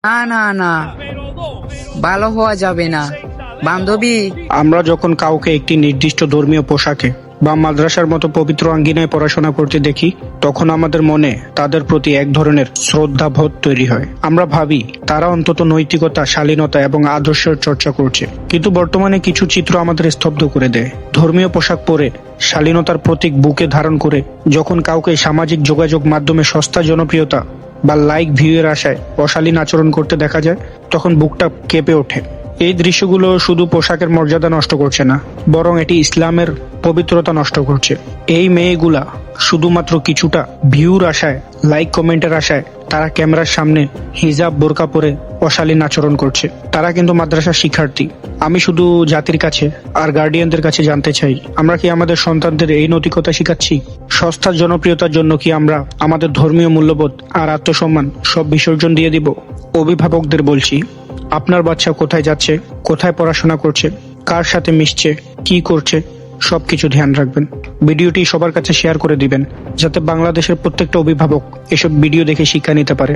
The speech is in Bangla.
না না না, ভালো হওয়া যাবে না বান্ধবী। আমরা যখন কাউকে একটি নির্দিষ্ট ধর্মীয় পোশাকে বা মাদ্রাসার মতো পবিত্র আঙ্গিনায় পড়াশোনা করতে দেখি, তখন আমাদের মনে তাদের প্রতি এক ধরনের শ্রদ্ধাবোধ তৈরি হয়। আমরা ভাবি তারা অন্তত নৈতিকতা, শালীনতা এবং আদর্শের চর্চা করছে। কিন্তু বর্তমানে কিছু চিত্র আমাদের স্তব্ধ করে দেয়। ধর্মীয় পোশাক পরে, শালীনতার প্রতীক বুকে ধারণ করে যখন কাউকে সামাজিক যোগাযোগ মাধ্যমে সস্তা জনপ্রিয়তা বা লাইক ভিউয়ের আশায় অশালীন আচরণ করতে দেখা যায়, তখন বুকটা কেঁপে ওঠে। এই দৃশ্যগুলো শুধু পোশাকের মর্যাদা নষ্ট করছে না, বরং এটি ইসলামের পবিত্রতা নষ্ট করছে। এই মেয়েগুলা শুধুমাত্র কিছুটা ভিউর আশায়, লাইক কমেন্টের আশায় তারা ক্যামেরার সামনে হিজাব, বোরকা পরে অশালীন আচরণ করছে। তারা কিন্তু মাদ্রাসার শিক্ষার্থী। আমি শুধু জাতির কাছে আর গার্ডিয়ানদের কাছে জানতে চাই, আমরা কি আমাদের সন্তানদের এই নৈতিকতা শিখাচ্ছি? সস্তা জনপ্রিয়তার জন্য কি আমরা আমাদের ধর্মীয় মূল্যবোধ আর আত্মসম্মান সব বিসর্জন দিয়ে দিব? অভিভাবকদের বলছি, আপনার বাচ্চা কোথায় যাচ্ছে, কোথায় পড়াশোনা করছে, কার সাথে মিশছে, কি করছে, সবকিছু ধ্যান রাখবেন। ভিডিওটি সবার কাছে শেয়ার করে দিবেন, যাতে বাংলাদেশের প্রত্যেকটা অভিভাবক এসব ভিডিও দেখে শিক্ষা নিতে পারে।